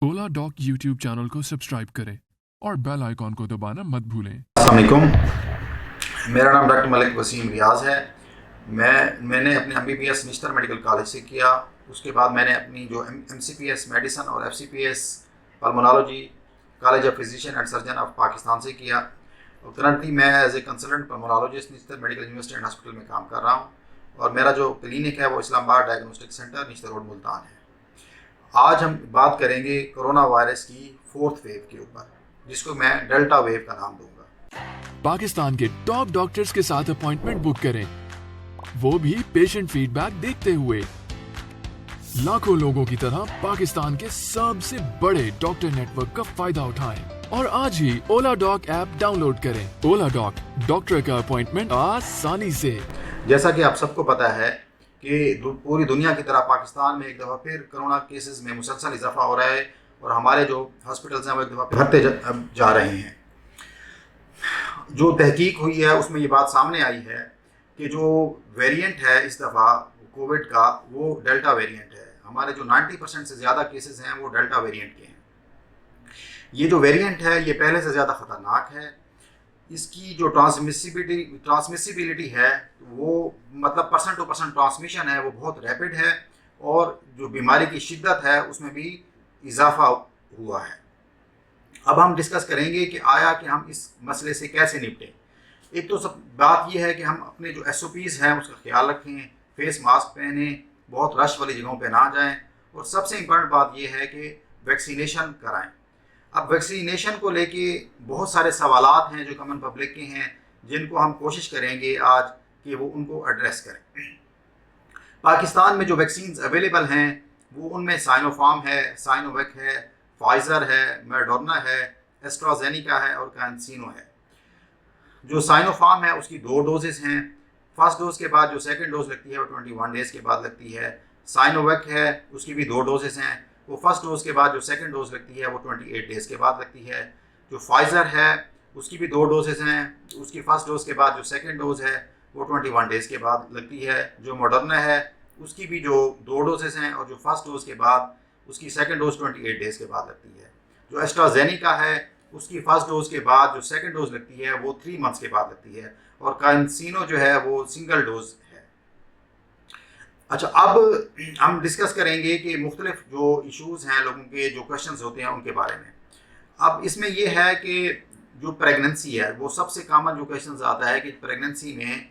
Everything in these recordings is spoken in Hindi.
ओला डॉक यूट्यूब चैनल को सब्सक्राइब करें और बेल आइकॉन को दबाना मत भूलें। अस्सलाम वालेकुम, मेरा नाम डॉक्टर मलिक वसीम रियाज है। मैंने अपने MBBS निश्तर मेडिकल कॉलेज से किया। उसके बाद मैंने अपनी जो MCPS मेडिसन और FCPS pulmonology college of physician and surgeon of Pakistan से किया। और करंटली मैं as a consultant pulmonologist Nishtar medical university and hospital में काम कर रहा हूँ। और मेरा जो क्लिनिक है वो Islamabad diagnostic centre Nishtar road Multan है। आज हम बात करेंगे कोरोना वायरस की 4th वेव के ऊपर, जिसको मैं डेल्टा वेव का नाम दूंगा। पाकिस्तान के टॉप डॉक्टर्स के साथ अपॉइंटमेंट बुक करें, वो भी पेशेंट फीडबैक देखते हुए। लाखों लोगों की तरह पाकिस्तान के सबसे बड़े डॉक्टर नेटवर्क का फायदा उठाएं और आज ही ओला डॉक ऐप डाउनलोड करें। ओला डॉक, डॉक्टर का अपॉइंटमेंट आसानी से। जैसा कि आप सबको पता है कि पूरी दुनिया की तरह पाकिस्तान में एक दफ़ा फिर कोरोना केसेस में मुसलसल इजाफा हो रहा है और हमारे जो हॉस्पिटल्स हैं वो एक दफ़ा भरते जा रहे हैं। जो तहकीक हुई है उसमें ये बात सामने आई है कि जो वेरिएंट है इस दफ़ा कोविड का वो डेल्टा वेरिएंट है। हमारे जो 90% से ज़्यादा केसेस हैं वो डेल्टा वेरिएंट के हैं। ये जो वेरिएंट है ये पहले से ज़्यादा ख़तरनाक है। इसकी जो ट्रांसमिसिबिलिटी है वो मतलब पर्सन टू पर्सन ट्रांसमिशन है वो बहुत रैपिड है और जो बीमारी की शिद्दत है उसमें भी इजाफा हुआ है। अब हम डिस्कस करेंगे कि आया कि हम इस मसले से कैसे निपटें। एक तो सब बात यह है कि हम अपने जो SOPs हैं उसका ख्याल रखें, फेस मास्क पहने, बहुत रश वाली जगहों पे ना जाएं और सबसे इम्पोर्टेंट बात यह है कि वैक्सीनेशन कराएं। अब वैक्सीनेशन को लेके बहुत सारे सवालात हैं जो कॉमन पब्लिक के हैं, जिनको हम कोशिश करेंगे आज कि वो उनको एड्रेस करें। पाकिस्तान में जो वैक्सीन्स अवेलेबल हैं वो उनमें साइनोफार्म है, साइनोवैक है, फाइज़र है, मॉडर्ना है, एस्ट्राजेनिका है और कैंसिनो है। जो साइनोफार्म है उसकी 2 डोजेस हैं। फर्स्ट डोज के बाद जो सेकंड डोज लगती है वो 21 डेज़ के बाद लगती है। साइनोवैक है उसकी भी 2 डोजेस हैं। वो फर्स्ट डोज के बाद जो सेकंड डोज लगती है वो 28 डेज़ के बाद लगती है। जो फाइज़र है उसकी भी 2 डोजेस हैं। उसकी फर्स्ट डोज के बाद जो सेकंड डोज है वो 21 डेज़ के बाद लगती है। जो मॉडर्ना है उसकी भी जो 2 डोजेस हैं और जो फर्स्ट डोज के बाद उसकी सेकंड डोज 28 डेज़ के बाद लगती है। जो एस्ट्राजेनिका है उसकी फर्स्ट डोज के बाद जो सेकंड डोज लगती है वो 3 मंथ्स के बाद लगती है। और कैंसिनो जो है वो सिंगल डोज है। अच्छा, अब हम डिस्कस करेंगे कि मुख्तलिफ जो इश्यूज़ हैं, लोगों के जो क्वेश्चंस होते हैं उनके बारे में। अब इसमें यह है कि जो प्रेगनेंसी है वो सबसे कॉमन जो क्वेश्चंस आता है कि प्रेगनेंसी में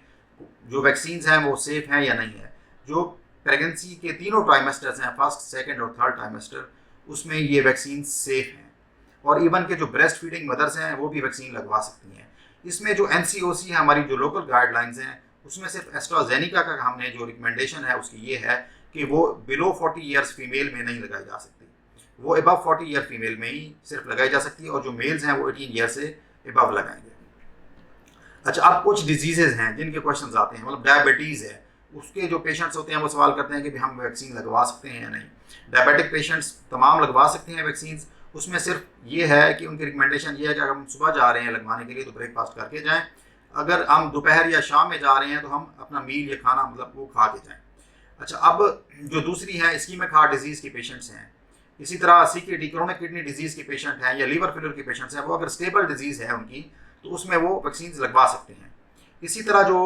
जो वैक्सीन्स हैं वो सेफ़ हैं या नहीं है। जो प्रेगनेंसी के तीनों ट्राइमेस्टर्स हैं, फर्स्ट, सेकंड और थर्ड ट्राइमेस्टर, उसमें ये वैक्सीन सेफ़ हैं और इवन के जो ब्रेस्ट फीडिंग मदर्स हैं वो भी वैक्सीन लगवा सकती हैं। इसमें जो NCOC है, हमारी जो लोकल गाइडलाइंस हैं, उसमें सिर्फ एस्ट्राजेनिका का हमने जो रिकमेंडेशन है उसकी ये है कि वो बिलो 40 ईयर्स फीमेल में नहीं लगाई जा सकती, वो अबव 40 ईयर फीमेल में ही सिर्फ लगाई जा सकती है और जो मेल्स हैं वो 18 ईयर से अबव लगाएंगे। अच्छा, अब कुछ डिजीज़ेज़ हैं जिनके क्वेश्चन आते हैं, मतलब डायबिटीज़ है, उसके जो पेशेंट्स होते हैं वो सवाल करते हैं कि हम वैक्सीन लगवा सकते हैं या नहीं। डायबिटिक पेशेंट्स तमाम लगवा सकते हैं वैक्सीन। उसमें सिर्फ ये है कि उनकी रिकमेंडेशन ये है कि अगर हम सुबह जा रहे हैं लगवाने के लिए तो ब्रेकफास्ट करके जाएं। अगर हम दोपहर या शाम में जा रहे हैं तो हम अपना मील या खाना मतलब वो खा के जाएं। अच्छा, अब जो दूसरी है इस्कीमिक हार्ट डिजीज़ के पेशेंट्स हैं, इसी तरह CKD क्रोनिक किडनी डिजीज़ के पेशेंट हैं या लीवर फेलियर के पेशेंट्स हैं, वो अगर स्टेबल डिजीज़ है उनकी तो उसमें वो वैक्सीन लगवा सकते हैं। इसी तरह जो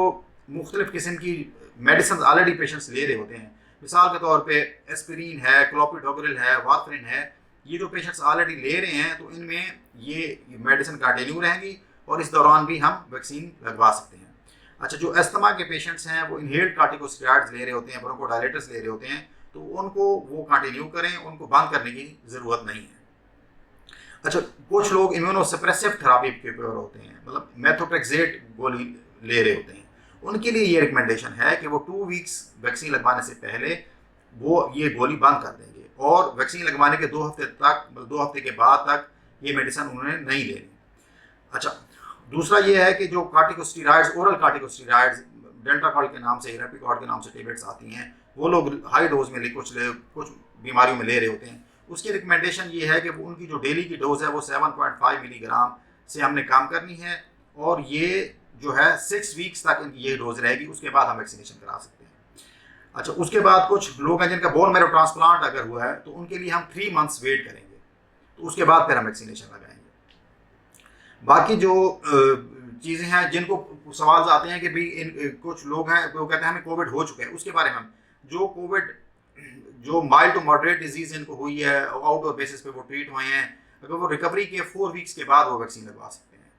मुख्तलिफ़ किस्म की मेडिसिन ऑलरेडी पेशेंट्स ले रहे होते हैं, मिसाल के तौर पे एस्पिरिन है, क्लोपिडोग्रिल है, वार्फरिन है, ये जो पेशेंट्स ऑलरेडी ले रहे हैं तो इनमें ये मेडिसिन कंटिन्यू रहेंगी और इस दौरान भी हम वैक्सीन लगवा सकते हैं। अच्छा, जो अस्थमा के पेशेंट्स हैं वो इनहेल्ड कार्टिकोस्टेरॉइड्स ले रहे होते हैं, ब्रोंकोडायलेटर्स ले रहे होते हैं, तो उनको वो कंटिन्यू करें, उनको बंद करने की ज़रूरत नहीं है। अच्छा, कुछ लोग इम्यूनोसप्रेसिव थेरापी के ऊपर होते हैं, मतलब मेथोट्रेक्सेट गोली ले रहे होते हैं, उनके लिए ये रिकमेंडेशन है कि वो 2 वीक्स वैक्सीन लगवाने से पहले वो ये गोली बंद कर देंगे और वैक्सीन लगवाने के 2 हफ्ते तक, मतलब 2 हफ्ते के बाद तक ये मेडिसिन उन्होंने नहीं लेनी। अच्छा, दूसरा ये है कि जो कार्टिकोस्टेरॉइड्स, ओरल कार्टिकोस्टेरॉइड्स, डेल्टाकॉल के नाम से, इरापिकॉल के नाम से टेबलेट्स आती हैं, वो लोग हाई डोज में कुछ बीमारियों में ले रहे होते हैं। उसकी रिकमेंडेशन ये है कि वो उनकी जो डेली की डोज है वो 7.5 मिलीग्राम से हमने काम करनी है और ये जो है 6 वीक्स तक इनकी यही डोज रहेगी, उसके बाद हम वैक्सीनेशन करा सकते हैं। अच्छा, उसके बाद कुछ लोग हैं जिनका बोन मैरो ट्रांसप्लांट अगर हुआ है तो उनके लिए हम 3 मंथ्स वेट करेंगे। तो उसके बाद फिर हम वैक्सीनेशन लगाएंगे। बाकी जो चीज़ें हैं जिनको सवाल आते हैं कि भाई कुछ लोग हैं वो कहते हैं हमें कोविड हो चुका है, उसके बारे में हम जो कोविड जो माइल्ड टू मॉडरेट डिजीज़ इनको हुई है आउटडोर बेसिस पे वो ट्रीट हुए हैं, अगर वो रिकवरी के 4 वीक्स के बाद वो वैक्सीन लगवा सकते हैं।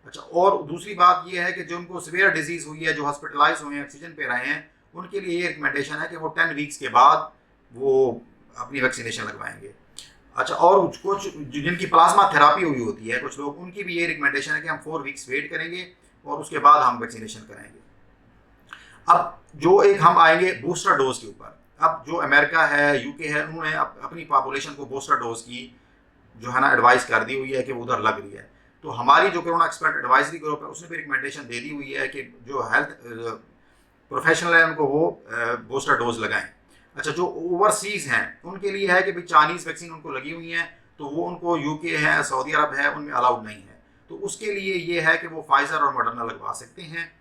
अच्छा, और दूसरी बात ये है कि जो उनको सीवियर डिजीज़ हुई है, जो हॉस्पिटलाइज हुए हैं, ऑक्सीजन पे रहे हैं, उनके लिए ये रिकमेंडेशन है कि वो 10 वीक्स के बाद वो अपनी वैक्सीनेशन लगवाएंगे। अच्छा, और कुछ जिनकी प्लाज्मा थेरापी हुई होती है कुछ लोग, उनकी भी ये रिकमेंडेशन है कि हम 4 वीक्स वेट करेंगे और उसके बाद हम वैक्सीनेशन कराएंगे। अब जो एक हम आएंगे बूस्टर डोज के ऊपर। अब जो अमेरिका है, यूके है, उन्होंने अपनी पॉपुलेशन को बूस्टर डोज की जो है ना एडवाइस कर दी हुई है कि वो उधर लग रही है। तो हमारी जो कोरोना एक्सपर्ट एडवाइजरी ग्रुप है उसने भी रिकमेंडेशन दे दी हुई है कि जो हेल्थ प्रोफेशनल है उनको वो बूस्टर डोज लगाएं। अच्छा, जो ओवरसीज़ हैं उनके लिए है कि भाई चाइनीज़ वैक्सीन उनको लगी हुई हैं, तो वो उनको यूके है, सऊदी अरब है, उनमें अलाउड नहीं है। तो उसके लिए ये है कि वो फाइज़र और मॉडर्ना लगवा सकते हैं।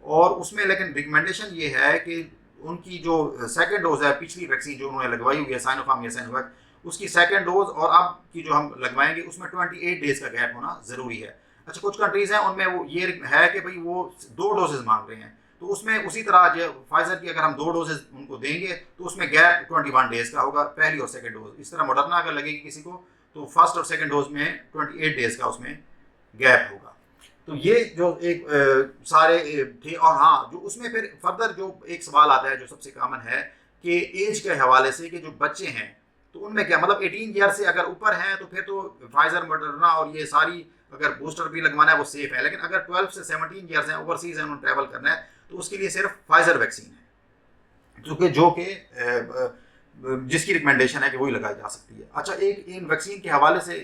और उसमें लेकिन रिकमेंडेशन ये है कि उनकी जो सेकेंड डोज है, पिछली वैक्सीन जो उन्होंने लगवाई हुई है साइनोफार्म या साइनोवैक, उसकी सेकेंड डोज और अब की जो हम लगवाएंगे उसमें 28 डेज का गैप होना ज़रूरी है। अच्छा, कुछ कंट्रीज़ हैं उनमें वो ये है कि भाई वो 2 डोजेज़ मांग रहे हैं, तो उसमें उसी तरह जो फाइजर की अगर हम 2 डोजेज उनको देंगे तो उसमें गैप 21 डेज का होगा, पहली और सेकंड डोज। इस तरह मॉडर्ना अगर लगेगी किसी को तो फर्स्ट और सेकंड डोज में 28 डेज का उसमें गैप होगा। तो ये जो एक सारे थे। और हाँ, जो उसमें फिर फर्दर जो एक सवाल आता है जो सबसे कॉमन है कि एज के हवाले से कि जो बच्चे हैं तो उनमें क्या मतलब 18 ईयर से अगर ऊपर हैं तो फिर तो फाइजर, मॉडर्ना और ये सारी अगर बूस्टर भी लगवाना है वो सेफ है। लेकिन अगर 12 से 17 ईयर्स हैं, ओवरसीज हैं, उन्होंने ट्रैवल करना है, तो उसके लिए सिर्फ फाइजर वैक्सीन है जो कि जिसकी रिकमेंडेशन है कि वही लगाई जा सकती है। अच्छा, एक इन वैक्सीन के हवाले से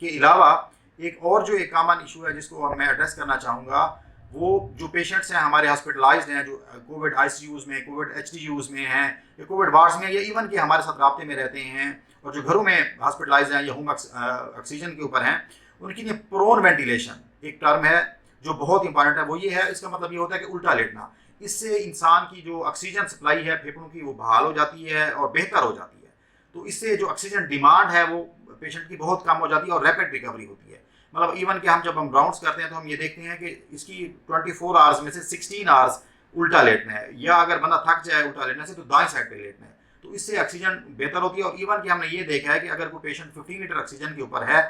के अलावा एक और जो एक कॉमन इशू है जिसको मैं एड्रेस करना चाहूँगा, वो जो पेशेंट्स हैं हमारे हॉस्पिटलाइज्ड हैं, जो कोविड ICUs में, कोविड HDUs में हैं या कोविड वार्ड्स में, या इवन के हमारे साथ राब्ते में रहते हैं और जो घरों में हॉस्पिटलाइज्ड हैं या होम ऑक्सीजन के ऊपर हैं, उनके लिए प्रोन वेंटिलेशन एक टर्म है जो बहुत इंपॉर्टेंट है। वो ये है, इसका मतलब ये होता है कि उल्टा लेटना। इससे इंसान की जो ऑक्सीजन सप्लाई है फेफड़ों की वो बहाल हो जाती है और बेहतर हो जाती है। तो इससे जो ऑक्सीजन डिमांड है वो पेशेंट की बहुत कम हो जाती है और रैपिड रिकवरी होती है। मतलब इवन कि हम जब हम राउंड्स करते हैं तो हम ये देखते हैं कि इसकी 24 आवर्स में से 16 आवर्स उल्टा लेटना है, या अगर बंदा थक जाए उल्टा लेटने से तो दाएं साइड पे लेटना है। तो इससे ऑक्सीजन बेहतर होती है। और इवन कि हमने ये देखा है कि अगर कोई पेशेंट 15 लीटर ऑक्सीजन के ऊपर है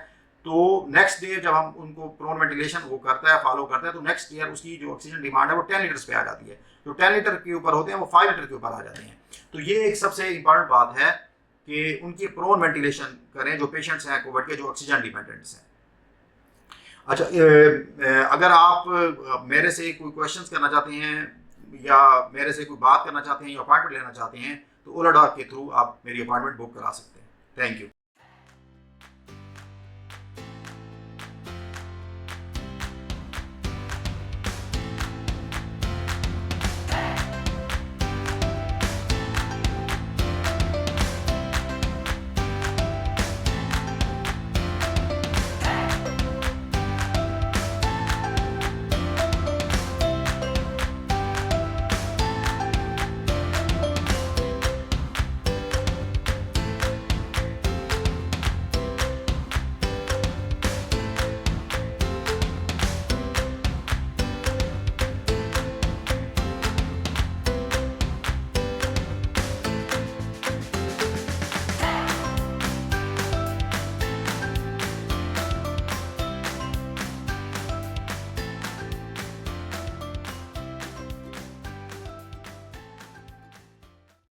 तो नेक्स्ट डे जब हम उनको प्रोन वेंटिलेशन वो करता है, फॉलो करता है, तो नेक्स्ट ईयर उसकी जो ऑक्सीजन डिमांड है वो 10 लीटर्स पे आ जाती है। जो 10 लीटर के ऊपर होते हैं वो 5 लीटर के ऊपर आ जाते हैं। तो ये एक सबसे इंपॉर्टेंट बात है कि उनकी प्रोन वेंटिलेशन करें जो पेशेंट्स हैं कोविड के, जो ऑक्सीजन डिपेंडेंट्स हैं। अच्छा, अगर आप मेरे से कोई क्वेश्चंस करना चाहते हैं या मेरे से कोई बात करना चाहते हैं या अपॉइंटमेंट लेना चाहते हैं तो ओला डॉक के थ्रू आप मेरी अपॉइंटमेंट बुक करा सकते हैं। Thank you.